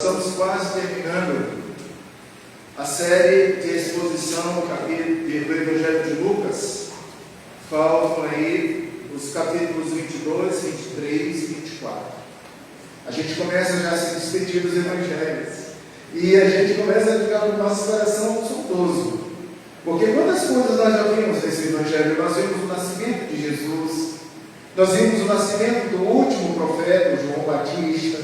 estamos quase terminando a série de exposição do Evangelho de Lucas. Faltam aí os capítulos 22, 23 e 24. A gente começa já a se despedir dos evangelhos. E a gente começa a ficar com o nosso coração soltoso. Porque quantas coisas nós já vimos nesse evangelho? Nós vimos o nascimento de Jesus. Nós vimos o nascimento do último profeta, João Batista.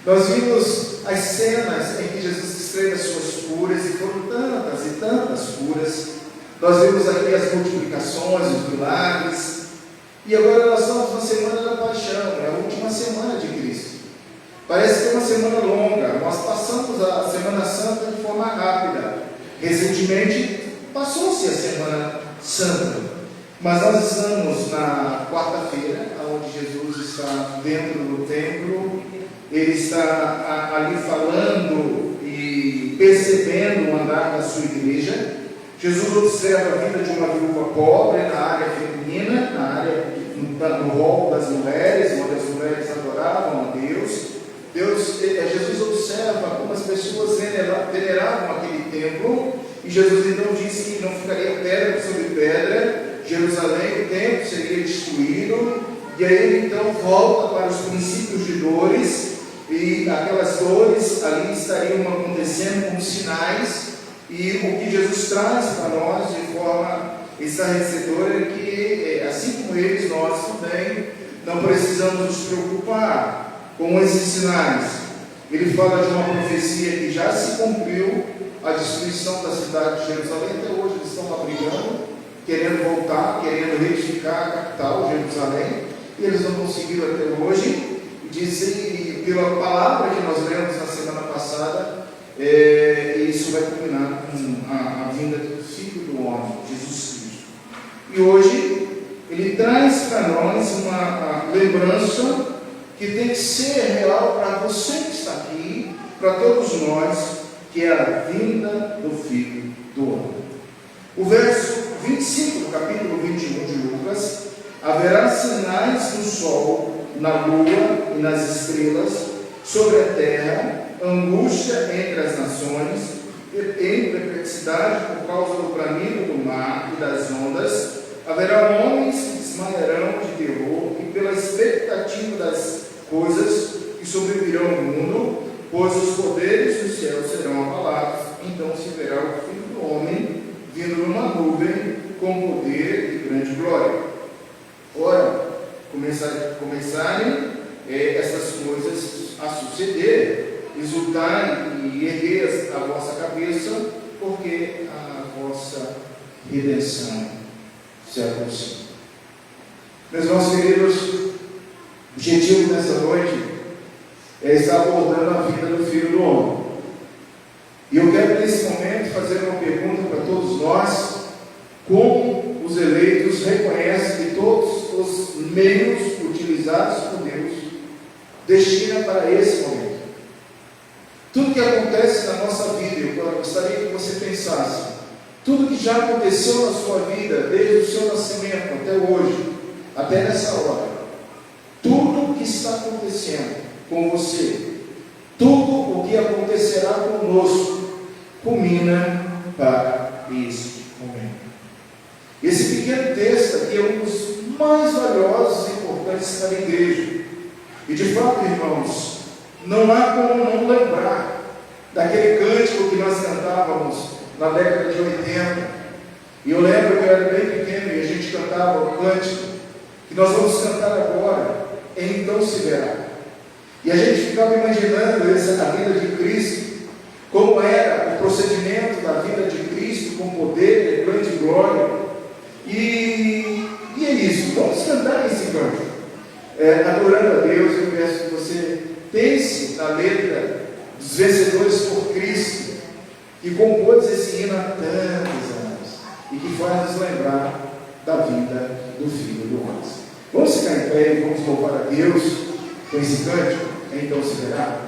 Nós vimos as cenas em que Jesus estreia as suas curas, e foram tantas e tantas curas. Nós vimos aqui as multiplicações, os milagres. E agora nós estamos na semana da paixão, é a última semana de Cristo. Parece que é uma semana longa. Nós passamos a Semana Santa de forma rápida. Recentemente passou-se a Semana Santa. Mas nós estamos na quarta-feira, onde Jesus está dentro do templo. Ele está ali falando e percebendo o andar da sua igreja. Jesus observa a vida de uma viúva pobre na área feminina, no rol das mulheres, onde as mulheres adoravam a Deus. Jesus observa como as pessoas veneravam aquele templo, e Jesus então disse que não ficaria pedra sobre pedra. Jerusalém, o templo seria destruído, e aí ele então volta para os princípios de dores, e aquelas dores ali estariam acontecendo como sinais. E o que Jesus traz para nós de forma esclarecedora é que, assim como eles, nós também não precisamos nos preocupar com esses sinais. Ele fala de uma profecia que já se cumpriu, a destruição da cidade de Jerusalém. Até hoje eles estão lá brigando, querendo voltar, querendo reedificar a capital, Jerusalém, e eles não conseguiram até hoje. E pela palavra que nós lemos na semana passada, isso vai culminar com a vinda do Filho do Homem, Jesus Cristo. E hoje ele traz para nós uma lembrança que tem que ser real para você que está aqui, para todos nós, que é a vinda do Filho do Homem. O verso 25 do capítulo 21 de Lucas: haverá sinais no sol, na lua e nas estrelas, sobre a terra, angústia entre as nações, em perplexidade por causa do bramido do mar e das ondas. Haverá homens que desmaiarão de terror e pela expectativa das coisas que sobrevirão ao mundo, pois os poderes do céu serão abalados. Então se verá o Filho do Homem vindo numa nuvem com poder e grande glória. Ora, começarem essas coisas a suceder, exultai e erguei a vossa cabeça, porque a vossa redenção se aproxima. Meus irmãos queridos, o objetivo dessa noite é estar abordando a vida do Filho do Homem. E eu quero nesse momento fazer uma pergunta para todos nós: como os eleitos reconhecem que todos os meios utilizados por Deus destinam para esse momento? Tudo que acontece na nossa vida, eu gostaria que você pensasse, tudo que já aconteceu na sua vida, desde o seu nascimento até hoje, até nessa hora, tudo que está acontecendo com você, tudo o que acontecerá conosco, culmina para esse momento. Esse pequeno texto aqui é um dos mais valiosos e importantes para a igreja. E de fato, irmãos, não há como não lembrar daquele cântico que nós cantávamos na década de 80. E eu lembro que eu era bem pequeno e a gente cantava o cântico que nós vamos cantar agora: então se verá. E a gente ficava imaginando a vida de Cristo, como era o procedimento da vida de Cristo, com poder e grande glória. E é isso, vamos cantar esse cântico, adorando a Deus. Eu peço que você pense na letra dos vencedores por Cristo, que compôs esse hino há tantos anos, e que faz nos lembrar da vida do Filho do Homem. Vamos ficar em pé e vamos louvar a Deus com esse cântico? Então se verá.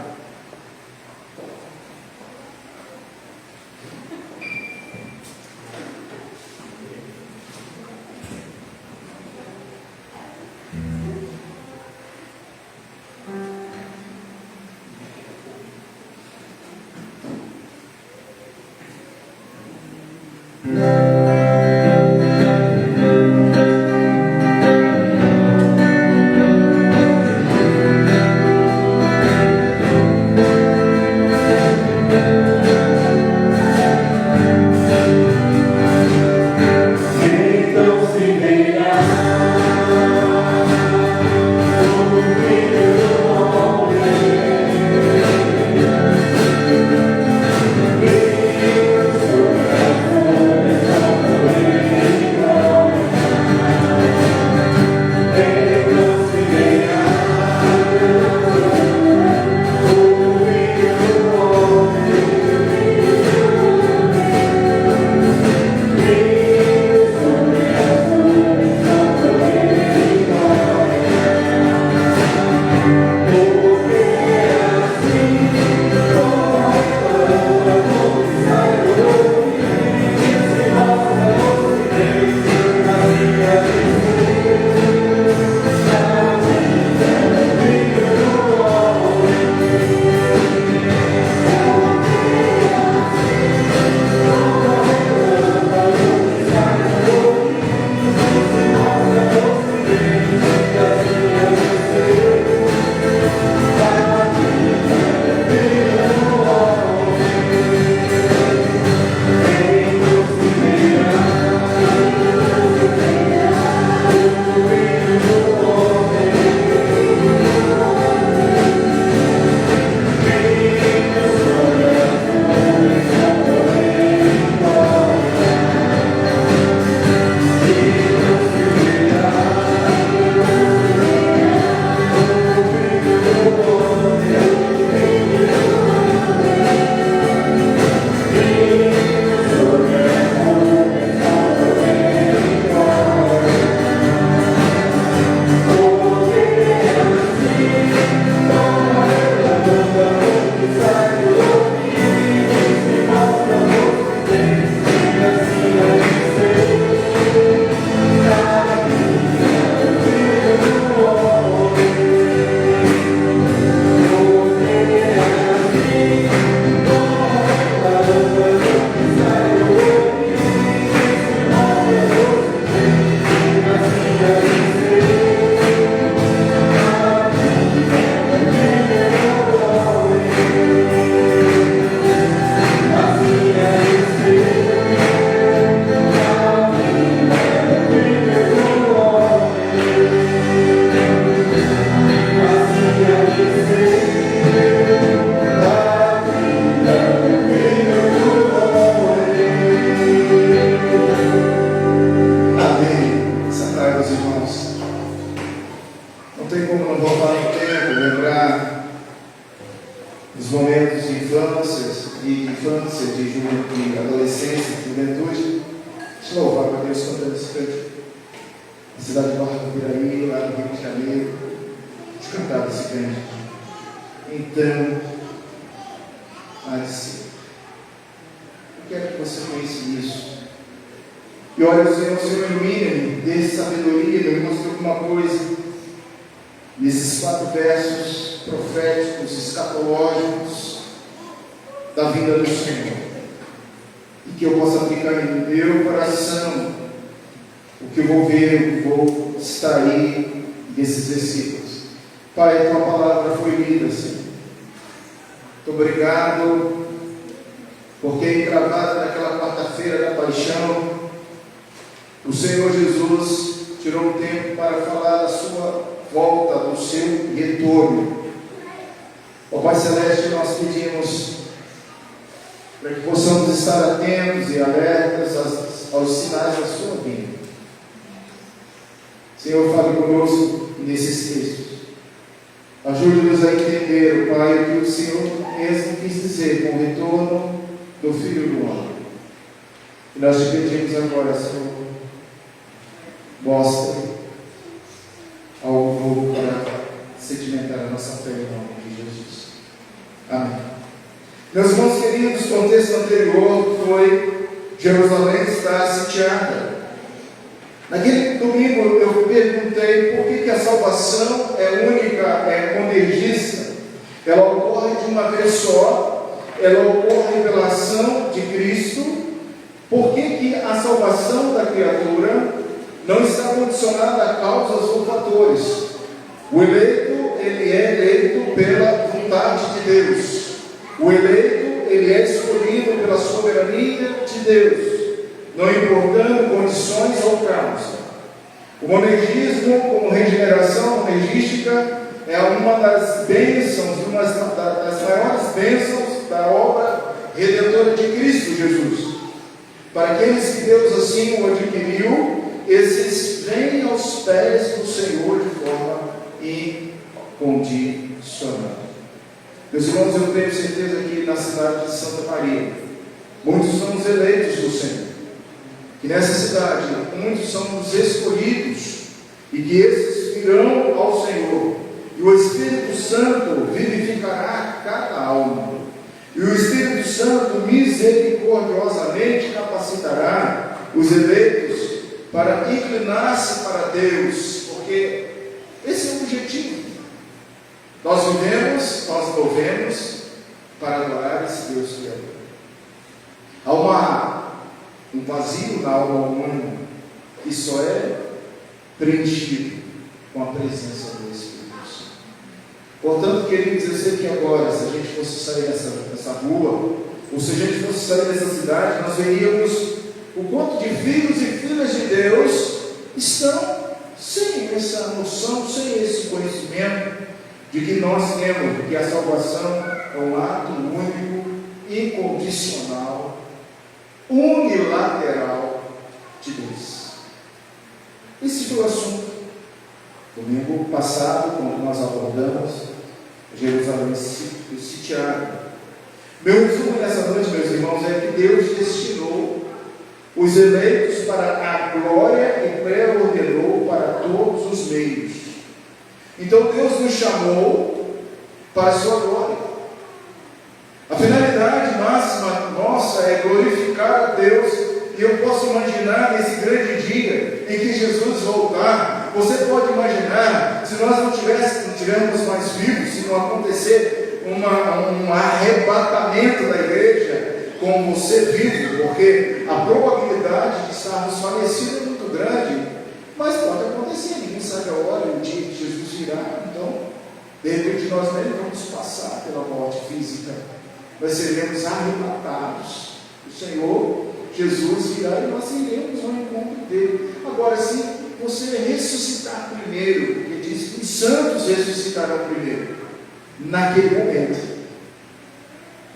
Meus irmãos queridos, o contexto anterior foi Jerusalém está sitiada. Naquele domingo eu perguntei por que a salvação é única, é monergista. Ela ocorre de uma vez só, ela ocorre pela ação de Cristo Por que a salvação da criatura não está condicionada a causas ou fatores? O eleito, ele é eleito pela vontade de Deus. O eleito, ele é escolhido pela soberania de Deus, não importando condições ou causa. O monergismo, como regeneração monergística, é uma das bênçãos, uma das maiores bênçãos da obra redentora de Cristo Jesus. Para aqueles que Deus assim o adquiriu, esses vêm aos pés do Senhor de forma incondicional. Meus irmãos, eu tenho certeza que na cidade de Santa Maria, muitos são os eleitos do Senhor. Que nessa cidade, muitos são os escolhidos, e que esses virão ao Senhor. E o Espírito Santo vivificará cada alma. E o Espírito Santo misericordiosamente capacitará os eleitos para inclinar-se para Deus, porque esse é o objetivo. Nós vivemos, nós movemos para adorar esse Deus Criador. Há um vazio na alma humana que só é preenchido com a presença do Espírito Santo. Portanto, queridos, eu sei que agora, se a gente fosse sair dessa rua, ou se a gente fosse sair dessa cidade, nós veríamos o quanto de filhos e filhas de Deus estão sem essa noção, sem esse conhecimento de que nós temos, que a salvação é um ato único, incondicional, unilateral de Deus. Esse foi o assunto. Domingo passado, quando nós abordamos Jerusalém sitiada. Meu resumo nessa noite, meus irmãos, é que Deus destinou os eleitos para a glória e pré-ordenou para todos os meios. Então Deus nos chamou para a sua glória. A finalidade máxima nossa é glorificar a Deus. E eu posso imaginar nesse grande dia em que Jesus voltar. Você pode imaginar, se nós não tivermos mais vivos, se não acontecer um arrebatamento da igreja com você vivo, porque a probabilidade de estarmos falecidos é muito grande, mas pode acontecer, ninguém sabe a hora e o dia que Jesus virá. Então, de repente nós nem vamos passar pela morte física, nós seremos arrebatados. O Senhor Jesus virá e nós iremos ao encontro dele. Agora, se você ressuscitar primeiro, porque diz que os santos ressuscitarão primeiro, naquele momento,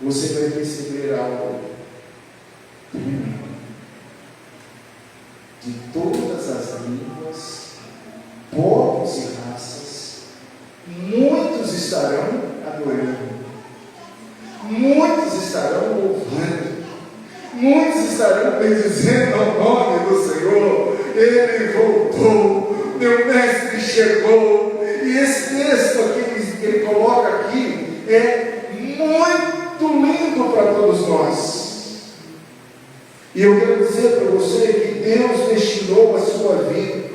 você vai receber algo primeiro, de todas as línguas, povos e raças. Muitos estarão adorando, muitos estarão louvando, muitos estarão bendizendo ao nome do Senhor. Ele voltou, meu mestre chegou. E esse texto aqui que ele coloca aqui é muito lindo para todos nós. E eu quero dizer para você que Deus destinou a sua vida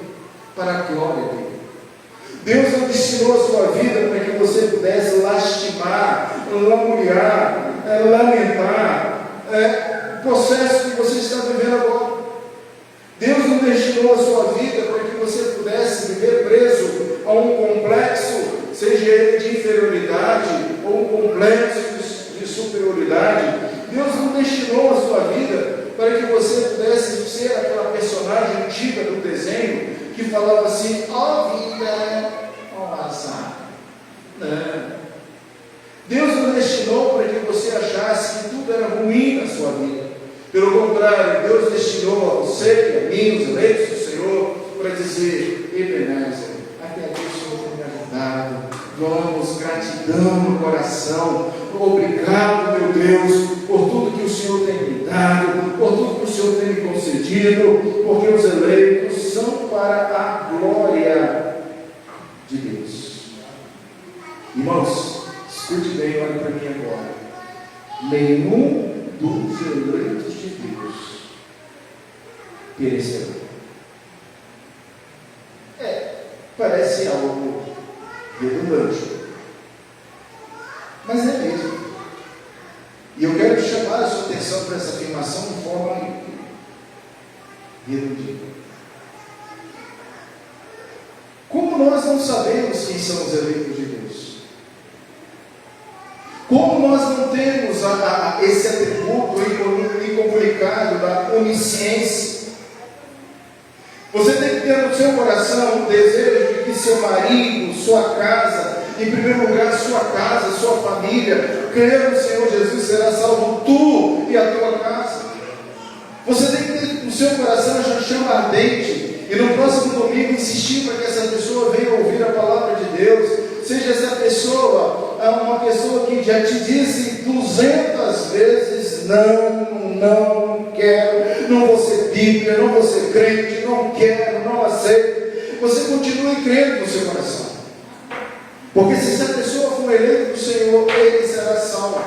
para a glória dele. Deus não destinou a sua vida para que você pudesse lastimar, lamuriar, lamentar o processo que você está vivendo agora. Deus não destinou a sua vida para que você pudesse viver preso a um complexo, seja ele de inferioridade ou um complexo de superioridade. Deus não destinou a sua vida para que você pudesse ser aquela personagem antiga do desenho que falava assim: ó vida, ó azar. Não. Deus não destinou para que você achasse que tudo era ruim na sua vida. Pelo contrário, Deus destinou a você e a mim, os eleitos do Senhor, para dizer: Ebenezer, até aqui o Senhor tem me ajudado. Vamos, gratidão no coração. Obrigado, meu Deus, por tudo que o Senhor tem me dado, por tudo que o Senhor tem me concedido, porque os eleitos são para a glória de Deus. Irmãos, escute bem, olhe para mim agora. Nenhum dos eleitos de Deus perecerá. Parece algo redundante, mas é mesmo. E eu quero chamar a sua atenção para essa afirmação de forma redondinho. Como nós não sabemos quem são os eleitos de Deus? Como nós não temos esse atributo incomunicado da onisciência? Você tem que ter no seu coração o desejo de que seu marido, sua casa, em primeiro lugar sua casa, sua família, crer no Senhor Jesus, será salvo tu e a tua casa. Você tem que ter no seu coração essa chama ardente, e no próximo domingo insistir para que essa pessoa venha ouvir a palavra de Deus. Seja essa pessoa uma pessoa que já te disse 200 vezes: não quero, não vou ser Bíblia, não vou ser crente, não quero, não aceito. Você continue crendo no seu coração, porque se essa pessoa for eleita do Senhor, ele será salvo.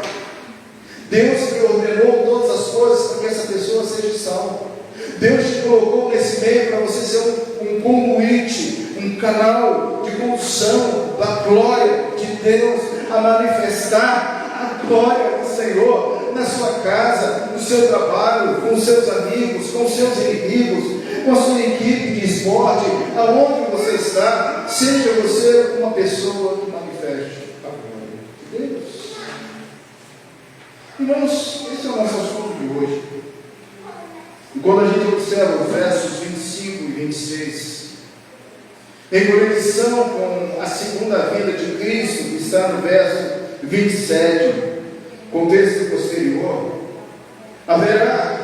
Deus lhe ordenou todas as coisas para que essa pessoa seja salva. Deus te colocou nesse meio para você ser um conduíte, um canal de condução da glória de Deus, a manifestar a glória do Senhor na sua casa, no seu trabalho, com os seus amigos, com os seus inimigos, com a sua equipe de esporte, aonde você está. Seja você uma pessoa que manifeste a glória de Deus. Irmãos, esse é o nosso assunto de hoje. E quando a gente observa os versos 25 e 26, em conexão com a segunda vinda de Cristo, que está no verso 27, contexto posterior, haverá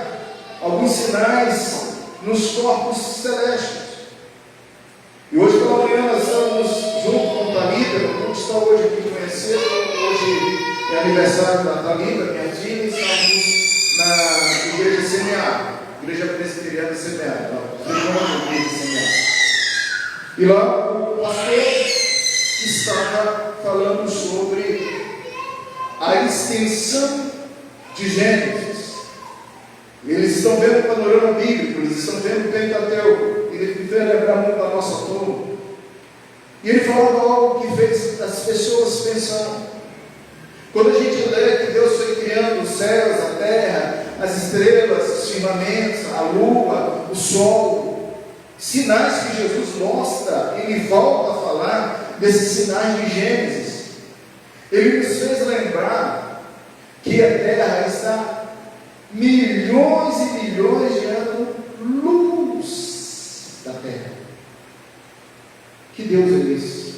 alguns sinais nos corpos celestes. E hoje pela manhã nós estamos junto com Thalita, como está hoje aqui conhecendo. Hoje é aniversário da Thalita, minha filha, e estamos na igreja semeada, igreja presbiteriana semeada, e lá o pastor estava falando sobre a extensão de Gênesis. Eles estão vendo o panorama bíblico, eles estão vendo o Pentateuco. Ele me fez lembrar muito da nossa turma. E ele falava algo que fez as pessoas pensando. Quando a gente lê que Deus foi criando os céus, a terra, as estrelas, os firmamentos, a lua, o sol, sinais que Jesus mostra, ele volta a falar desses sinais de Gênesis. Ele nos fez lembrar que a terra está milhões e milhões de anos-luz da terra. Que Deus é esse?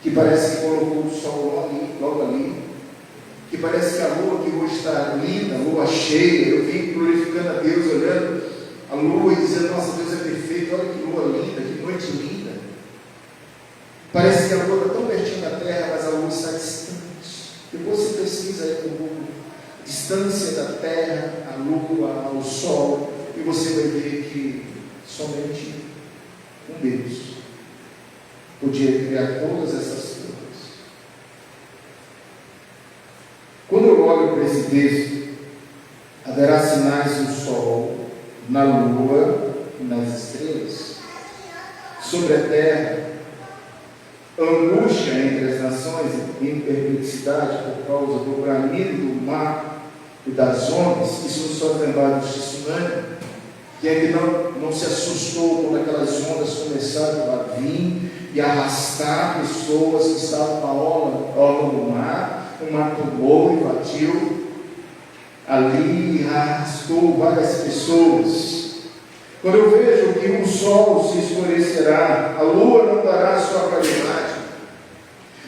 Que parece que colocou o sol logo ali, que parece que a lua que hoje está linda, a lua cheia, eu vim glorificando a Deus, olhando a lua e dizendo: nossa, Deus é perfeito, olha que lua linda, que noite linda. Parece que a lua está tão pertinho da terra, mas a lua está distante. Depois você pesquisa aí no Google, distância da terra, a lua, ao sol, e você vai ver que somente um Deus podia criar todas essas coisas. Quando eu olho para esse texto, haverá sinais no sol, na lua e nas estrelas, sobre a terra, angústia entre as nações e perplexidade por causa do bramido do mar e das ondas. Isso nos faz lembrar do tsunami. Quem é que não se assustou quando aquelas ondas começaram a vir e arrastar pessoas que estavam na orla do mar? O mar tomou, invadiu ali e arrastou várias pessoas. Quando eu vejo que o sol se escurecerá, a lua não dará sua claridade,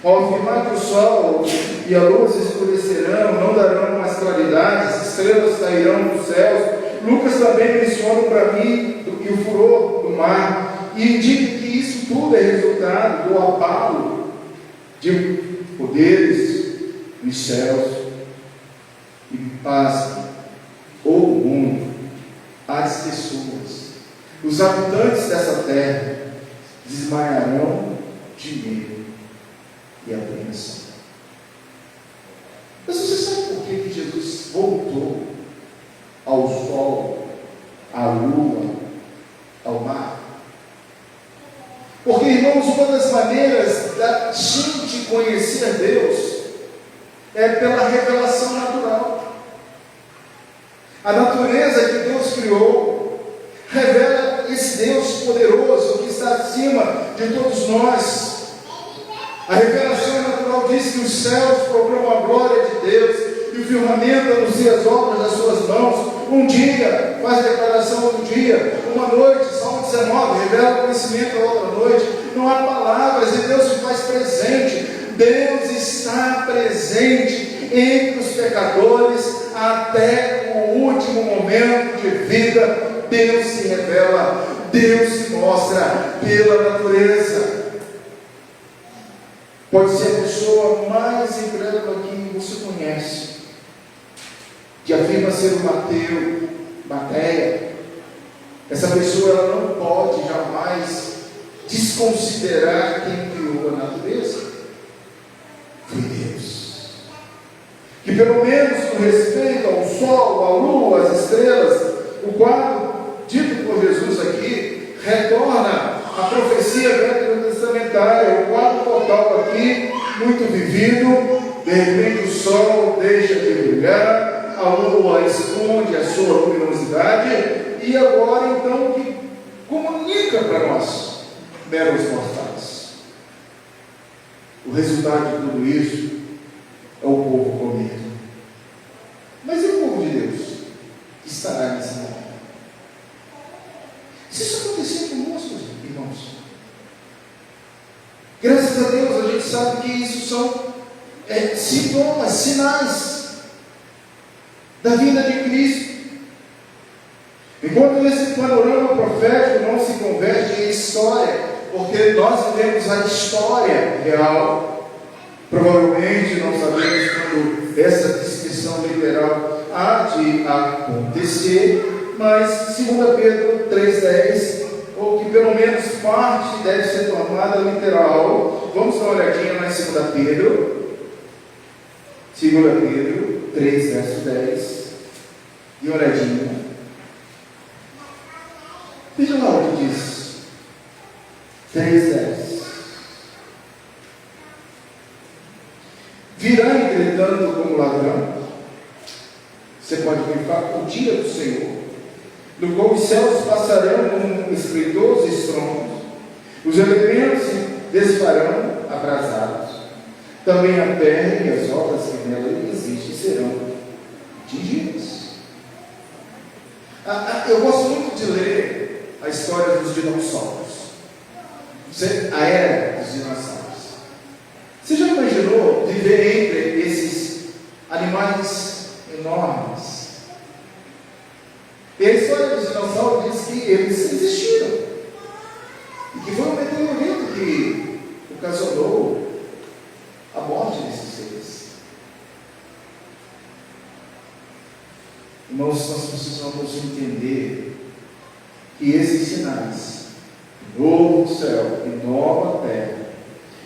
ao afirmar que o sol e a lua se escurecerão, não darão mais claridade, as estrelas sairão dos céus, Lucas também menciona para mim que o furor do mar, e indica que isso tudo é resultado do abalo de poderes nos céus. E pasme, ou o mundo, as pessoas, os habitantes dessa terra desmaiarão de medo e apreensão. Mas você sabe por que Jesus voltou ao sol, à lua, ao mar? Porque, irmãos, uma das maneiras da gente conhecer Deus é pela revelação natural. A natureza que Deus criou revela esse Deus poderoso que está acima de todos nós. A revelação natural diz que os céus proclamam a glória de Deus e o firmamento anuncia as obras das suas mãos. Um dia faz declaração outro dia, uma noite, Salmo 19, revela o conhecimento a outra noite. Não há palavras e Deus se faz presente. Deus está presente entre os pecadores até o último momento de vida. Deus se revela, Deus se mostra pela natureza. Pode ser a pessoa mais incrédula que você conhece, que afirma ser um ateu, Mateia. Essa pessoa ela não pode jamais desconsiderar quem criou a natureza. Foi Deus. Que pelo menos com respeito ao sol, à lua, às estrelas, o quadro dito por Jesus aqui retorna à profecia veterotestamentária, o quadro total aqui, muito vivido. De repente o sol deixa de brilhar, a lua esconde a sua luminosidade, e agora então que comunica para nós, meros mortais. O resultado de tudo isso é o povo com medo. Mas e o povo de Deus que estará nesse momento? Se isso acontecer conosco, irmãos, graças a Deus a gente sabe que isso são sintomas, sinais da vinda de Cristo. Enquanto esse panorama profético não se converte em história, porque nós vivemos a história real, provavelmente não sabemos quando essa descrição literal há de acontecer, mas 2 Pedro 3,10, ou que pelo menos parte deve ser tomada literal. Vamos dar uma olhadinha lá em 2 Pedro 3, verso 10, e uma olhadinha. Veja lá o que diz 3,10. Virá entretanto como ladrão, você pode verificar, o dia do Senhor, no qual os céus passarão como esplendorosos estrondos, os elementos se desfarão abrasados, também a terra e as obras que nela existem serão atingidas. Eu gosto muito de ler a história dos dinossauros, a era dos dinossauros. Você já imaginou viver entre esses animais enormes? E a história dos dinossauros diz que eles existiram, e que foi um meteorito que ocasionou a morte desses seres. Irmãos, nós precisamos entender que esses sinais, novo céu e nova terra,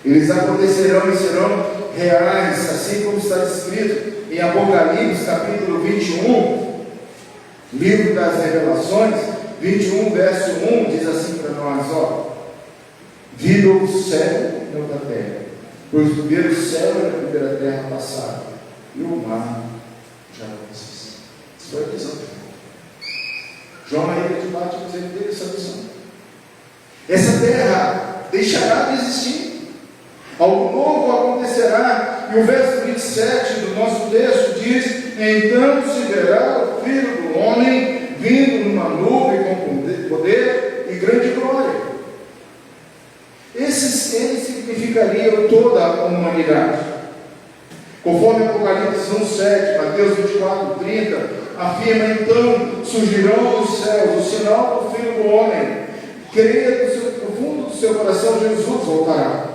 eles acontecerão e serão reais, assim como está escrito em Apocalipse, capítulo 21, livro das Revelações, 21, verso 1, diz assim para nós, vi novo céu e nova terra, pois o primeiro céu e a primeira terra passaram, e o mar já não existe. Isso foi a visão. João na ilha de Patmos, ele teve essa visão. Essa terra deixará de existir. Algo novo acontecerá. E o verso 27 do nosso texto diz: então se verá o Filho do Homem vindo numa nuvem com poder e grande glória. Eles significariam toda a humanidade. Conforme Apocalipse 1,7, Mateus 24,30, afirma: então surgirão dos céus o sinal do Filho do Homem. Creia no fundo do seu coração, Jesus voltará.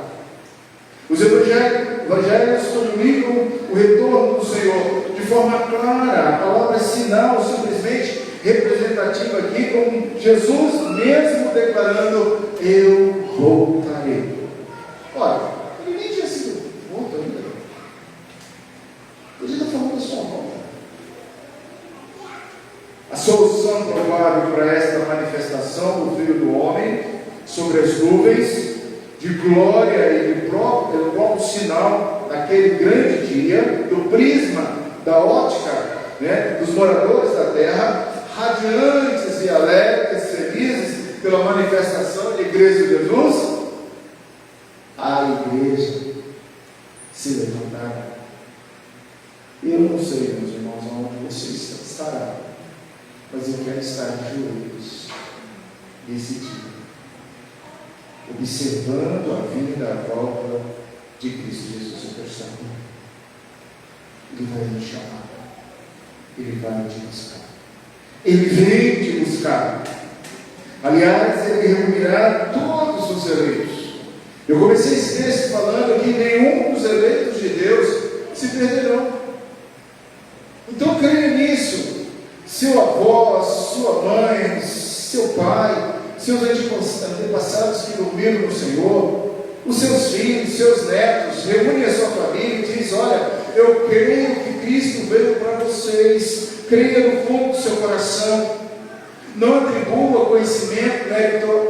Os evangelhos comunicam o retorno do Senhor de forma clara. A palavra sinal, simplesmente representativa aqui, como Jesus mesmo declarando: eu voltarei. Olha, ele nem tinha sido morto ainda. Ele está falando da sua volta. A solução provável para esta manifestação do Filho do Homem sobre as nuvens de glória e pelo próprio sinal daquele grande dia, do prisma, da ótica né, dos moradores da terra, radiantes e alegres, felizes pela manifestação da igreja de Jesus, a igreja se levantará. Eu não sei, meus irmãos, onde você estará, mas eu quero estar de joelhos nesse dia, observando a vinda, a volta de Cristo Jesus, o personagem. Ele vai me chamar, Ele vai te buscar, Ele vem te buscar. Aliás, Ele reunirá todos os eleitos. Eu comecei esse texto falando que nenhum dos eleitos de Deus se perderão. Então creia nisso. Seu avô, sua mãe, seu pai, seus antepassados que dormiram no Senhor, os seus filhos, seus netos, reúne a sua família e diz: olha, eu creio que Cristo veio para vocês. Creia no fundo do seu coração. Não atribua conhecimento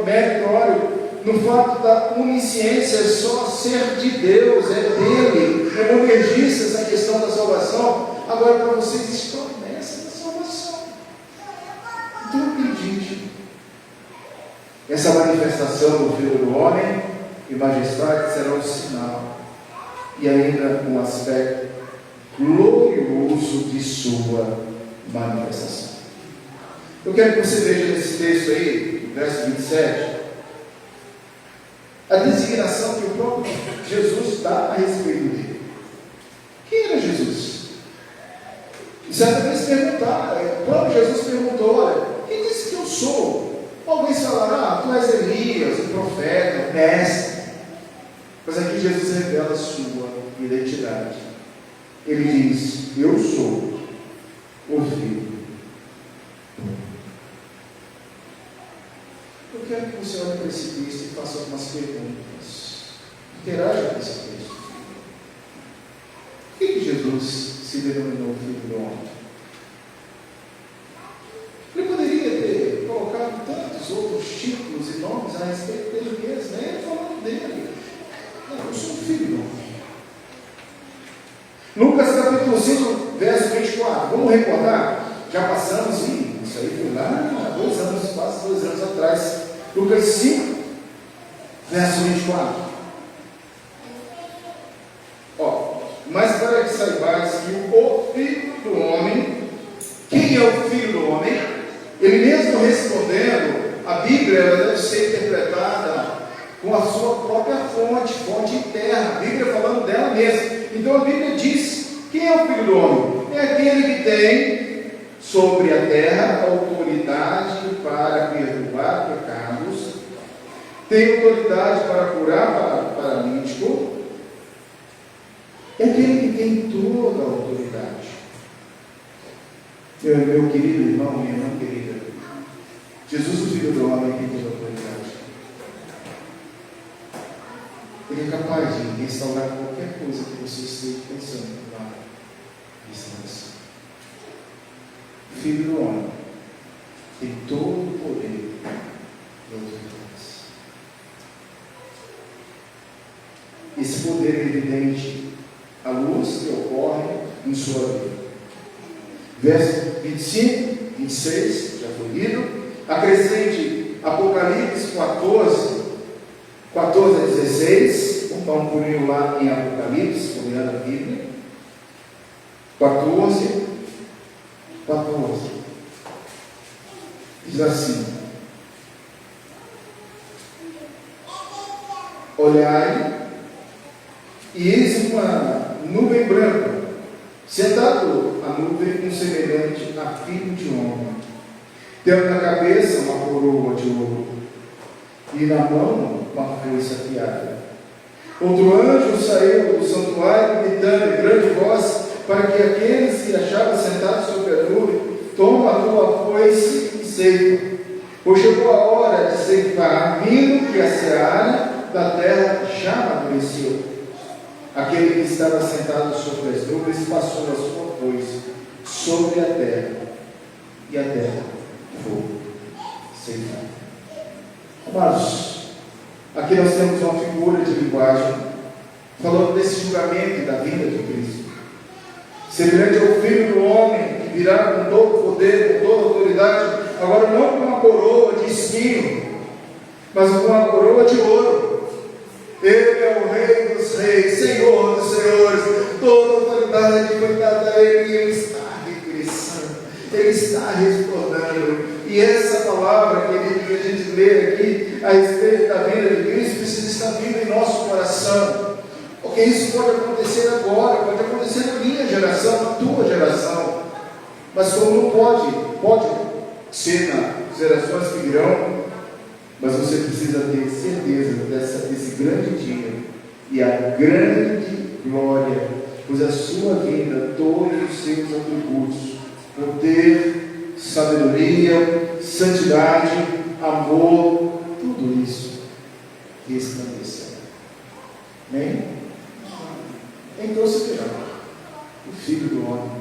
meritório no fato da onisciência, só ser de Deus, é dele. É monergista essa questão da salvação. Agora, para vocês, estão nessa da salvação. Então acredite. Essa manifestação do Filho do Homem e majestade será um sinal e ainda um aspecto glorioso de sua manifestação. Eu quero que você veja nesse texto aí, verso 27, a designação que o próprio Jesus dá a respeito dele. Quem era Jesus? E certa vez perguntaram, o próprio Jesus perguntou: olha, quem disse que eu sou? Alguém falará: tu és Elias, um profeta, um mestre. Mas aqui Jesus revela a sua identidade. Ele diz: eu sou o Filho. Eu quero que você olhe para esse texto e faça algumas perguntas. Interaja com esse texto. Por que Jesus se denominou Filho do Homem? Ele poderia ter colocado tantos outros títulos e nomes a respeito dele mesmo, né? Ele falando dele. Não, eu sou o Filho do Homem. Lucas capítulo 5, verso 24. Vamos recordar? Já passamos, isso aí foi lá há 2 anos, quase 2 anos atrás. Lucas 5, verso 24. Mas para que saibais que o Filho do Homem, quem é o Filho do Homem? Ele mesmo respondendo, a Bíblia ela deve ser interpretada com a sua própria fonte interna, a Bíblia falando dela mesma. Então a Bíblia diz: quem é o Filho do Homem? É aquele que tem sobre a terra autoridade para perdoar pecados, tem autoridade para curar paralítico, é aquele que tem toda a autoridade. Meu querido irmão, minha irmã querida, Jesus, o Filho do Homem, tem toda a autoridade. Ele é capaz de restaurar qualquer coisa que você esteja pensando na restauração. O Filho do Homem tem todo o poder e autoridade. Esse poder é evidente à luz que ocorre em sua vida. Verso 25, 26, já foi lido. Acrescente Apocalipse 14 a 16. Vamos dar um pulinho lá em Apocalipse, olhando a Bíblia. 14. Diz assim: olhai, e eis uma nuvem branca, sentado a nuvem, um semelhante a filho de homem, tendo na cabeça uma coroa de ouro, e na mão uma foice afiada. Outro anjo saiu do santuário, gritando em grande voz, para que aqueles que achavam sentados sobre a nuvem: toma a tua foice e ceifa, pois chegou a hora de ceifar, vindo que a seara da terra já amadureceu. Aquele que estava sentado sobre as nuvens passou a sua foice sobre a terra, e a terra foi ceifada. Amados, aqui nós temos uma figura de linguagem falando desse julgamento e da vinda de Cristo. Semelhante ao Filho do Homem que virá com todo o poder, com toda a autoridade, agora não com uma coroa de espinho, mas com uma coroa de ouro. Ele é o Rei dos Reis, Senhor dos Senhores, toda a autoridade foi dada a Ele, e Ele está regressando, Ele está respondendo. E essa palavra que a gente lê aqui a respeito da vinda de Cristo precisa estar viva em nosso coração, porque isso pode acontecer agora, pode acontecer na minha geração, na tua geração, mas como não pode ser nas gerações que virão, mas você precisa ter certeza desse grande dia e a grande glória, pois a sua vida, todos os seus atributos, poder, sabedoria, santidade, amor, tudo isso resplandecerá. Amém? Então se verá o Filho do Homem,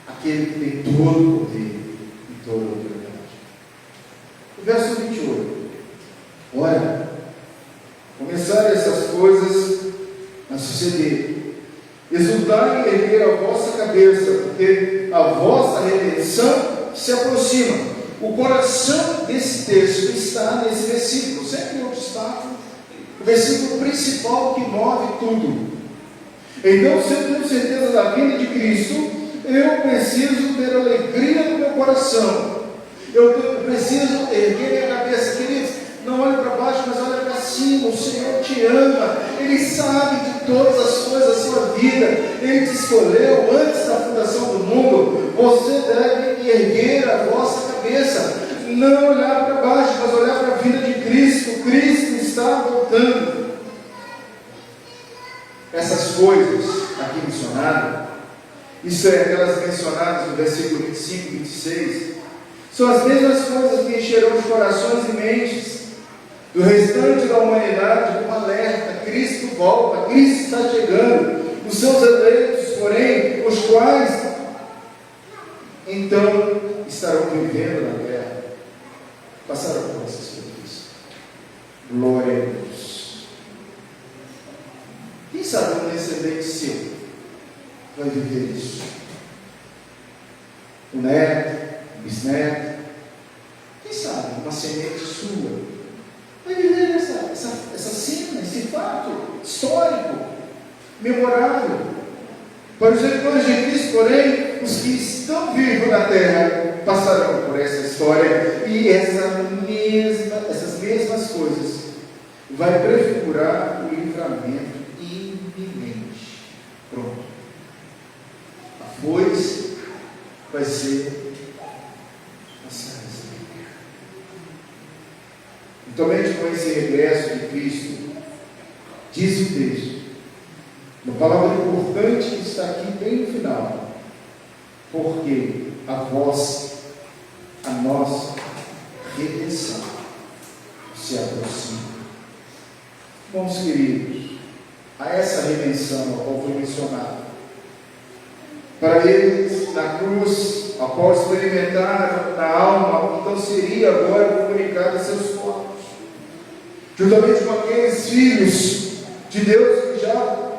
aquele que tem todo o poder e toda a autoridade. O verso 28. Ora, começarem essas coisas a suceder, exultai e erguer a vossa cabeça, porque a vossa redenção se aproxima. O coração desse texto está nesse versículo. Sempre eu destaco o versículo principal que move tudo. Então, se eu tenho certeza da vinda de Cristo, eu preciso ter alegria no meu coração. Eu preciso erguer minha cabeça. Queridos, não olhe para baixo, mas olhe para cima. O Senhor te ama, Ele sabe de todas as coisas da sua vida, Ele te escolheu antes da fundação do mundo. Você deve erguer a vossa cabeça, não olhar para baixo, mas olhar para a vida de Cristo. Cristo está voltando. Essas coisas aqui mencionadas, isso é aquelas mencionadas no versículo 25 e 26, são as mesmas coisas que encherão os corações e mentes do restante da humanidade com alerta. Cristo volta, Cristo está chegando, os seus eleitos, porém, os quais então estarão vivendo na terra, passarão por essas coisas. Glória a Deus. Quem sabe um descendente seu vai viver isso? O neto, o bisneto, quem sabe uma semente sua vai viver essa cena, esse fato histórico, memorável. Para os seguidores de Cristo, porém, os que estão vivos na terra passarão por essa história, e essas mesmas coisas vai prefigurar o livramento iminente. Pronto. A foice vai ser passada. Somente com esse regresso de Cristo, diz o texto, uma palavra importante que está aqui bem no final, porque a nossa redenção se aproxima. Bons queridos, a essa redenção a qual foi mencionada, para eles na cruz, após experimentar na alma, então seria agora comunicada a seus corpos, juntamente com aqueles filhos de Deus que já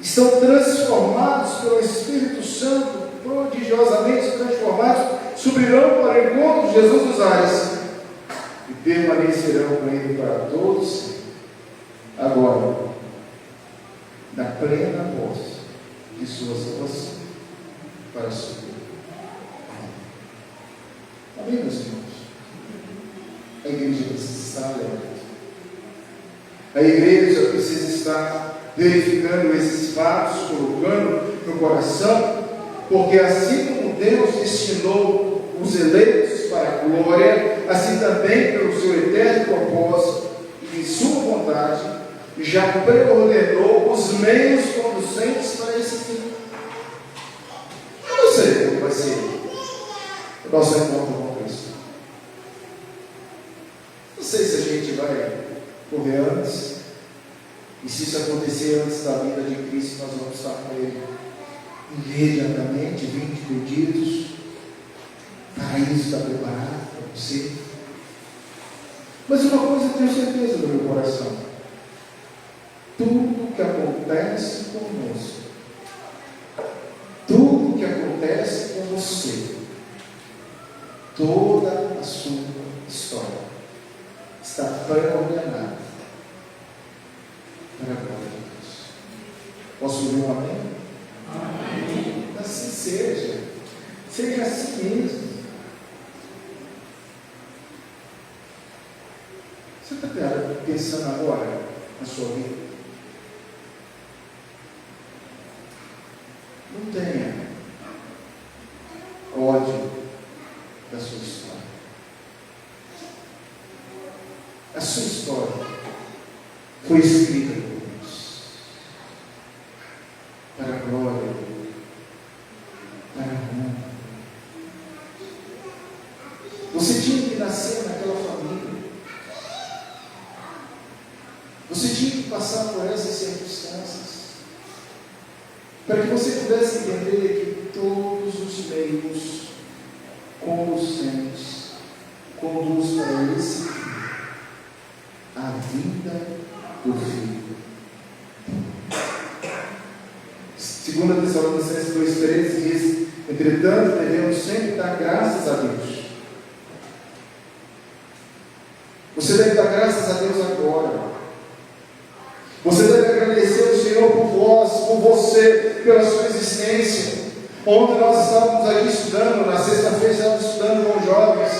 estão transformados pelo Espírito Santo, prodigiosamente transformados, subirão para o encontro de Jesus dos ares e permanecerão com Ele para todos, agora, na plena posse de sua salvação, para a sua vida. Amém, meus irmãos? A igreja precisa estar alerta. A igreja precisa estar verificando esses fatos, colocando no coração, porque assim como Deus destinou os eleitos para a glória, assim também pelo seu eterno propósito e de sua vontade, já preordenou os meios conducentes para esse fim. Eu não sei como vai ser o nosso encontro com Cristo. Não sei se a gente vai correr antes, e se isso acontecer antes da vinda de Cristo, nós vamos estar com Ele imediatamente, 20 pedidos. O paraíso está preparado para você. Mas uma coisa eu tenho certeza no meu coração: tudo que acontece conosco, tudo você, toda a sua história está pré-ordenada para a glória de Deus. Posso ouvir um amém? Amém. Assim seja. Seja assim mesmo. Você está pensando agora na sua vida? Não tenha ódio da sua história. A sua história foi escrita por Deus para a glória de Deus, para a honra. Você tinha que nascer naquela família. Você tinha que passar por essas circunstâncias para que você pudesse entender que todos os meios conducentes conduz para esse fim, a vida do Filho. 2 Tessalonicenses 2,13 diz: entretanto, devemos sempre dar graças a Deus. Você deve dar graças a Deus agora. Você deve agradecer ao Senhor por vós, por você, pela sua existência. Ontem nós estávamos aqui estudando, na sexta-feira estávamos estudando com jovens,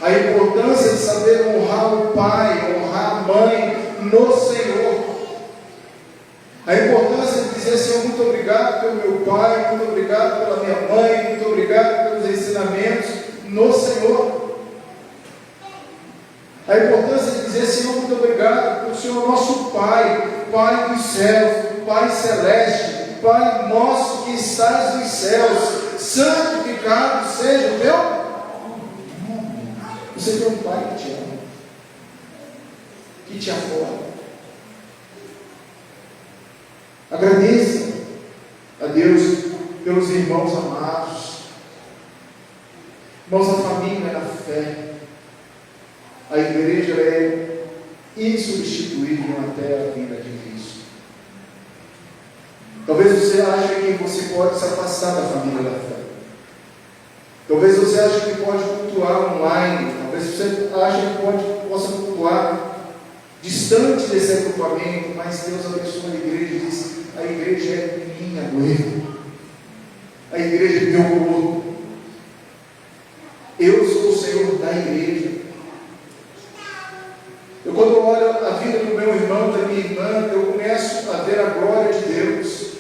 a importância de saber honrar o pai, honrar a mãe no Senhor. A importância de dizer: Senhor, muito obrigado pelo meu pai, muito obrigado pela minha mãe, muito obrigado pelos ensinamentos no Senhor. A importância de dizer: Senhor, muito obrigado pelo Senhor nosso Pai, Pai dos céus, Pai celeste, Pai nosso que estás nos céus, santificado seja o teu nome. Você tem um Pai que te ama, que te apoia. Agradeça a Deus pelos irmãos amados, irmãos da família na fé. A igreja é insubstituível até a vinda de Cristo. Talvez você ache que você pode se afastar da família da fé. Talvez você ache que pode cultuar online. Talvez você ache que possa cultuar distante desse agrupamento. Mas Deus abençoa a igreja e diz: a igreja é minha noiva. A igreja é meu corpo. Eu sou o Senhor da igreja. Quando eu olho a vida do meu irmão, da minha irmã, eu começo a ver a glória de Deus.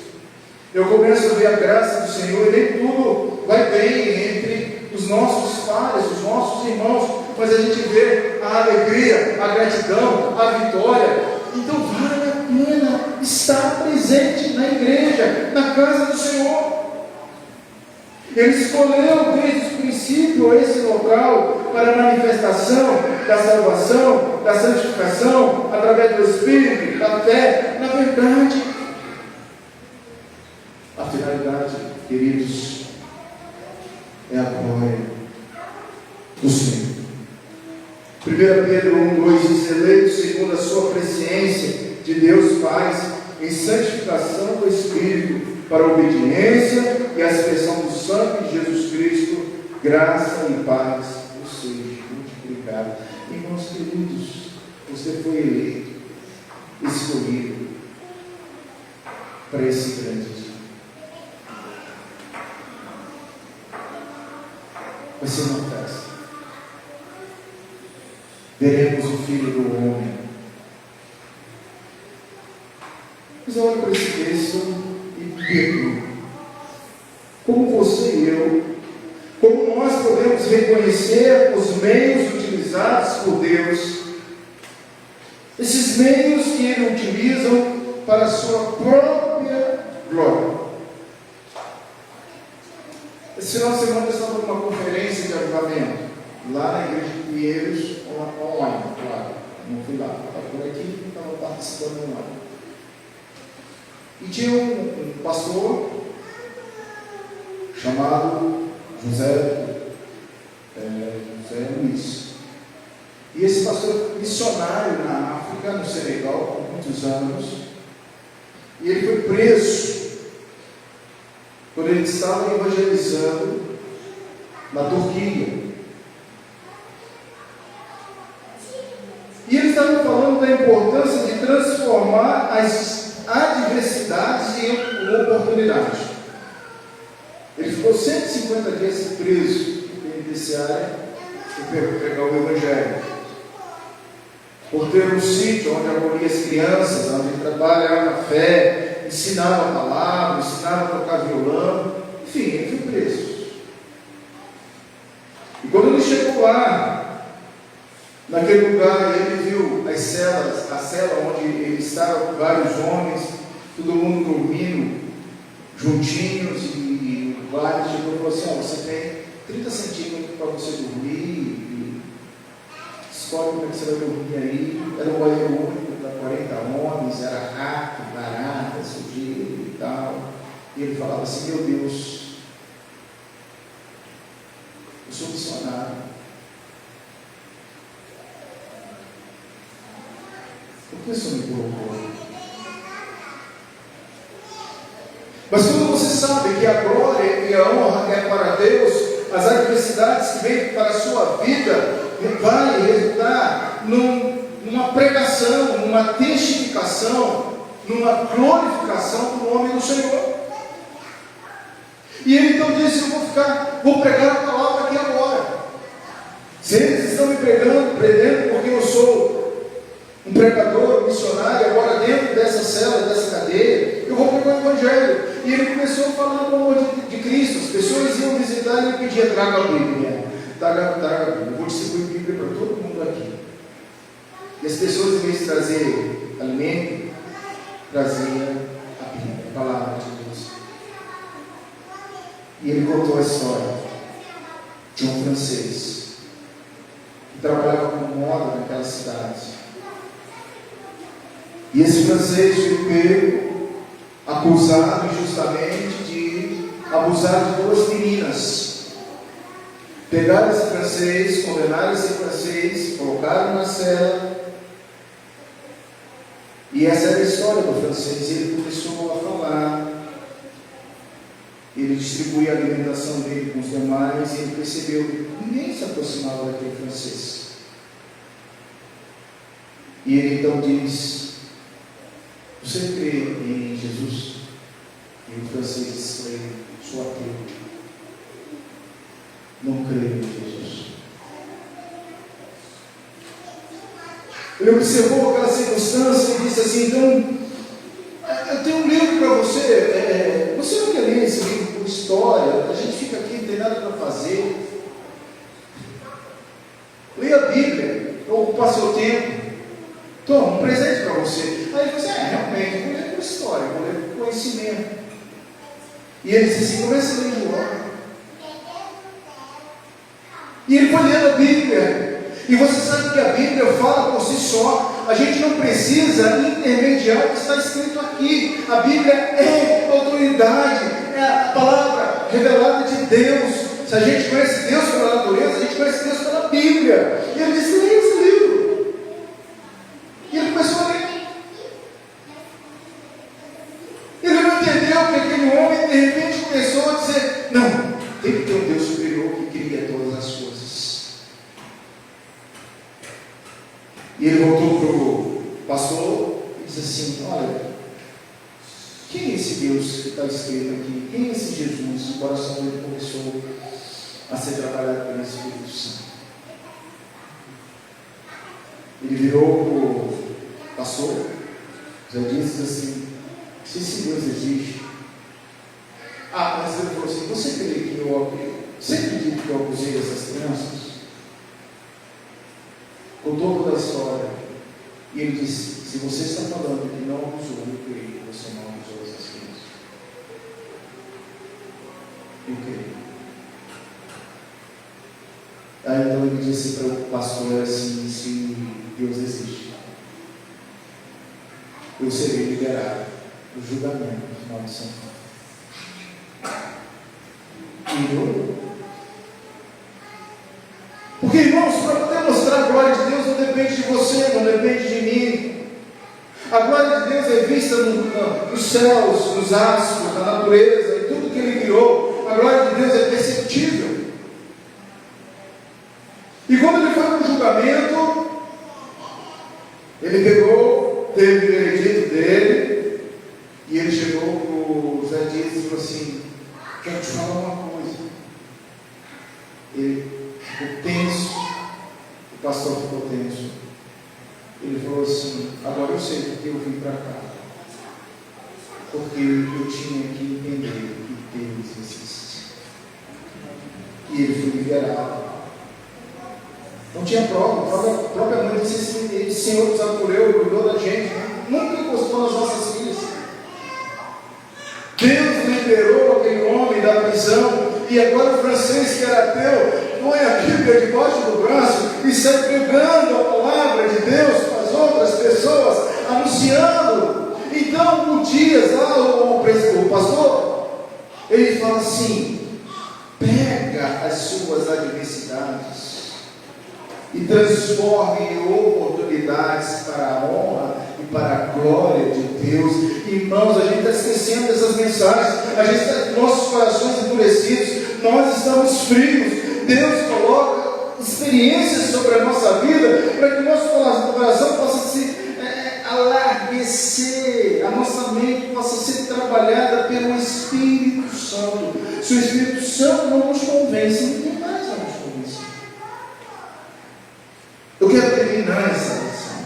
Eu começo a ver a graça do Senhor. E nem tudo vai bem entre os nossos pais, os nossos irmãos, mas a gente vê a alegria, a gratidão, a vitória. Então vale a pena estar presente na igreja, na casa do Senhor. Ele escolheu desde o princípio esse local para a manifestação da salvação, da santificação, através do Espírito, da fé, na verdade. A finalidade, queridos, é a glória do Senhor. 1 Pedro 1,2 diz: eleitos segundo a sua presciência de Deus Pai, em santificação do Espírito, para a obediência e a expressão do sangue de Jesus Cristo, graça e paz ou seja multiplicado. Irmãos queridos, você foi eleito, escolhido para esse grande dia. Vai ser uma festa. Veremos o Filho do Homem. Mas olha para esse texto e pergunto: como você e eu, como nós podemos reconhecer os meios utilizados por Deus, esses meios que Ele utiliza para a sua própria glória? Esse final de semana eu estava numa conferência de avivamento, lá na igreja de Pinheiros, online, claro, não fui lá, estava por aqui, estava participando online. E tinha um pastor chamado José Luiz. E esse pastor missionário na África, no Senegal, por muitos anos, e ele foi preso quando ele estava evangelizando na Turquia. E eles estavam falando da importância de transformar as adversidades em oportunidades. Ele ficou 150 dias preso em penitenciária por pregar o Evangelho. Por ter um sítio onde acolhia as crianças, onde trabalhava na fé, ensinava a palavra, ensinava a tocar violão. Enfim, ele foi preso. E quando ele chegou lá, naquele lugar, ele viu as celas, a cela onde ele estava, vários homens, todo mundo dormindo juntinhos, e o guarda chegou e falou assim: você tem 30 centímetros para você dormir, e escolhe como é que você vai dormir aí. Era um banheiro único para 40 homens, era rato, barata, sujeira e tal. E ele falava assim: meu Deus, eu sou missionário. Por que o Senhor me colocou? Mas quando você sabe que a glória e a honra é para Deus, as adversidades que vêm para a sua vida vai resultar numa pregação, numa testificação, numa glorificação do nome do Senhor. E ele então disse: eu vou pregar a palavra aqui agora. Se eles estão me prendendo porque eu sou um pregador, um missionário, agora dentro dessa cela, dessa cadeia, eu vou pregar o Evangelho. E ele começou a falar do amor de Cristo. As pessoas iam visitar e ele pedia: traga a Bíblia, traga a Bíblia. Eu vou distribuir a Bíblia para todo mundo aqui. E as pessoas, em vez de trazer alimento, traziam a Bíblia, a palavra de Deus. E ele contou a história de um francês que trabalhava como moda naquela cidade. E esse francês foi pego, acusado injustamente de abusar de duas meninas. Pegaram esse francês, condenaram esse francês, colocaram na cela. E essa era a história do francês. Ele começou a falar. Ele distribuía a alimentação dele com os demais. E ele percebeu que ninguém se aproximava daquele francês. E ele então diz: você crê em Jesus? E o francês disse: sou ateu. Não creio em Jesus. Ele observou aquela circunstância e disse assim: então, eu tenho um livro para você. Você não quer ler esse livro por história? A gente fica aqui, não tem nada para fazer. Leia a Bíblia, ou ocupar seu tempo. Toma, um presente para você. Aí ele disse: realmente, vou ler por história, vou ler por conhecimento. E ele disse assim: comece a ler João. E ele foi lendo a Bíblia. E você sabe que a Bíblia fala por si só. A gente não precisa intermediar o que está escrito aqui. A Bíblia é autoridade, é a palavra revelada de Deus. Se a gente conhece Deus pela natureza, a gente conhece Deus pela Bíblia. E ele disse: leia esse livro. E ele começou a ler. Ele não entendeu que aquele homem de repente começou a dizer: não, tem que ter um Deus superior que cria todas as coisas. E ele voltou para o pastor e disse assim: olha, quem é esse Deus que está escrito aqui? Quem é esse Jesus? O coração dele começou a ser trabalhado pelo Espírito Santo. Ele virou para o pastor, já disse assim: se esse Deus existe. Mas ele falou assim: você crê que você acredita que eu abusei dessas crianças? Contou toda a história. E ele disse: se você está falando que não abusou, eu creio que você não abusou dessas crianças. Eu creio. Aí então ele disse para o pastor assim: se Deus existe, eu serei liberado do julgamento no final de semana. E eu? Porque, irmãos, para poder mostrar a glória de Deus, não depende de você, não depende de mim. A glória de Deus é vista nos céus, nos astros, na natureza, em tudo que Ele criou. A glória de Deus é perceptível. quero te falar uma coisa. Ele ficou tenso, o pastor ficou tenso. Ele falou assim: agora eu sei porque eu vim para cá. Porque eu tinha que entender que Deus existe. E ele foi liberado. Não tinha prova. A própria mãe disse assim: ele, Senhor, nos acolheu, cuidou da gente, nunca encostou nas nossas filhas. Deus liberou aquele homem da prisão. E agora o francês, que era ateu, põe a Bíblia debaixo do braço e sai pregando a palavra de Deus para as outras pessoas, anunciando. Então o Dias, lá, o pastor, ele fala assim: pega as suas adversidades e transforme em oportunidades para a honra e para a glória de Deus. Irmãos, a gente está esquecendo dessas mensagens, a gente está com nossos corações endurecidos, nós estamos frios. Deus coloca experiências sobre a nossa vida para que nosso coração possa se alarguecer, a nossa mente possa ser trabalhada pelo Espírito Santo. Se o Espírito Santo não nos convence, ninguém mais vai nos convencer. Eu quero terminar essa lição.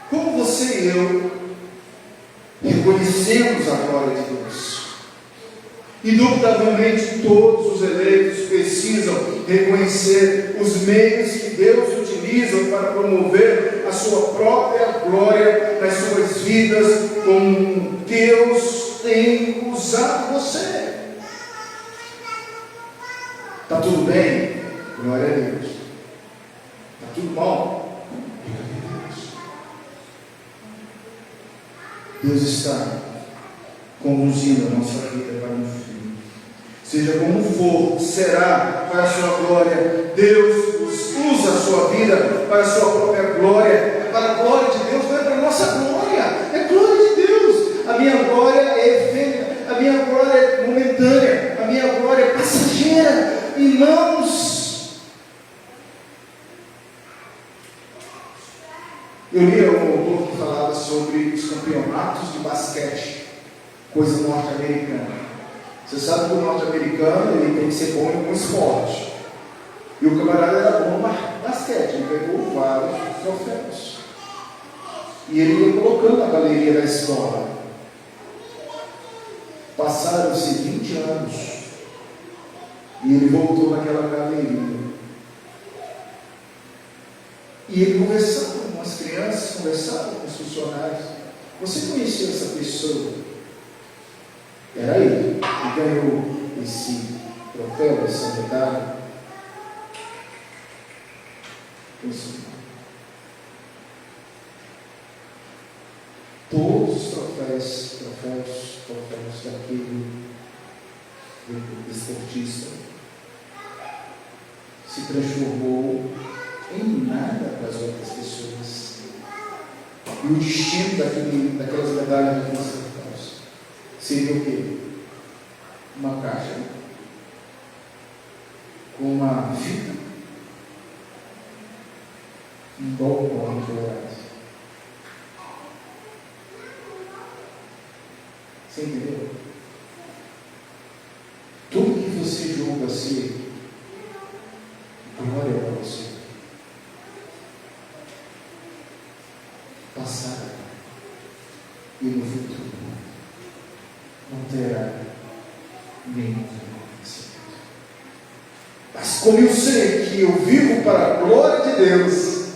Como você e eu reconhecemos a glória de Deus? Indubitavelmente todos os eleitos precisam reconhecer os meios que Deus utiliza para promover a sua própria glória nas suas vidas, como Deus tem usado você. Está tudo bem? Glória a Deus. Está tudo bom? Glória a Deus. Deus está conduzindo a nossa vida para um fim. Seja como for, será para a sua glória. Deus usa a sua vida para a sua própria glória. Para a glória de Deus, não é para a nossa glória. É glória de Deus. A minha glória é efêmera. A minha glória é momentânea. A minha glória é passageira. Irmãos, eu li um autor que falava sobre os campeonatos de basquete, coisa norte-americana. Você sabe que o norte-americano ele tem que ser bom em algum esporte. E o camarada era bom no basquete, ele pegou vários troféus. E ele ia colocando na galeria da escola. Passaram-se 20 anos. E ele voltou naquela galeria. E ele conversava com as crianças, conversava com os funcionários. Você conheceu essa pessoa? Era ele que ganhou esse troféu, essa medalha. Todos os troféus daquele desportista se transformou em nada para as outras pessoas. E o destino daquelas medalhas daqueles troféus seria o quê? Uma caixa com uma fita, um balcão colorado. Você entendeu? Tudo que você julga ser glória para você passará, e no futuro não terá nenhum reconhecimento. Mas como eu sei que eu vivo para a glória de Deus,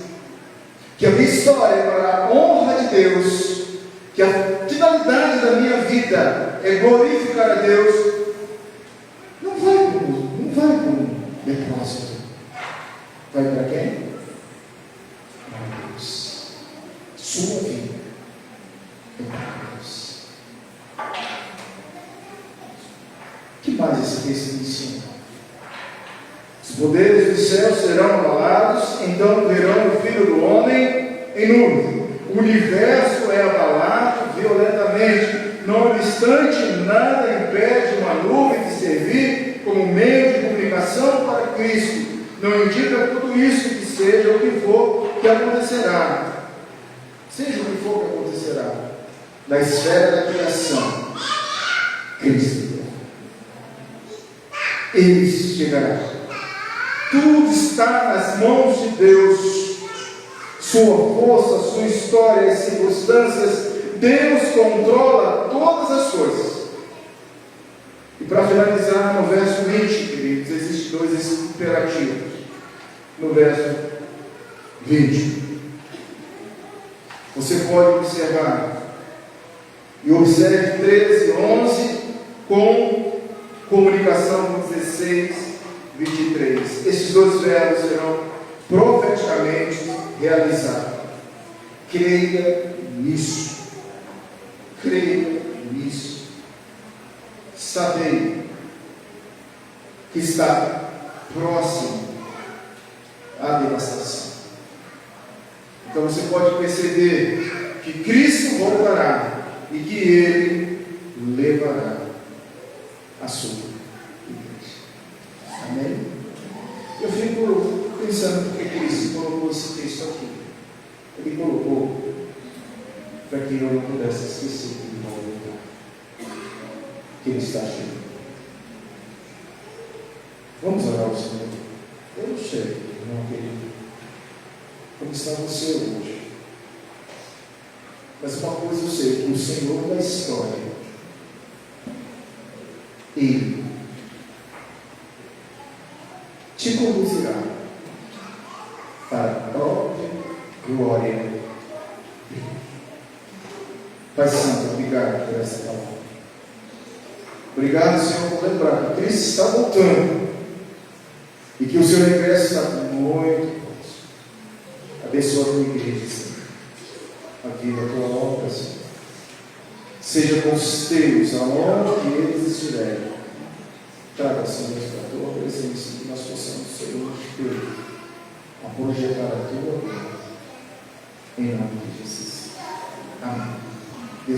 que a minha história é para a honra de Deus, que a finalidade da minha vida é glorificar a Deus, não vai para um depósito. Vai para quem? Para Deus. Sua vida é para Deus. O que mais esse texto ensina? Os poderes dos céus serão abalados, então verão o Filho do Homem em nuvem. O universo é abalado violentamente. Não obstante, nada impede uma nuvem de servir como meio de comunicação para Cristo. Não indica tudo isso que seja o que for que acontecerá. Seja o que for que acontecerá. Na esfera da criação, Cristo. Ele chegará. Tudo está nas mãos de Deus. Sua força, sua história, as circunstâncias, Deus controla todas as coisas. E para finalizar, no verso 20, queridos, existem dois imperativos. No verso 20, você pode observar, e observe 13, 11, com comunicação com 16, 23. Esses dois verbos serão profeticamente realizados. Creia nisso. Creia nisso. Sabei que está próximo à devastação. Então você pode perceber que Cristo voltará e que Ele levará a sua igreja. Amém? Eu fico pensando porque Cristo colocou esse texto aqui. Ele colocou para que eu não pudesse esquecer que Ele vai voltar, que Ele está chegando. Vamos orar ao Senhor. Eu não sei, irmão querido, como está você hoje. Mas uma coisa eu sei, que o Senhor da história, Ele te conduzirá para a própria glória dele. Pai Santo, obrigado por essa palavra. Obrigado, Senhor, por lembrar que Cristo está voltando e que o seu regresso está muito próximo. Abençoa a tua igreja, Senhor. A vida, a tua obra, Senhor. Seja com os teus, aonde que eles estiverem. Traga, Senhor, a tua presença, que nós possamos ser um teu, a projetar a tua glória. Em nome de Jesus. Amém.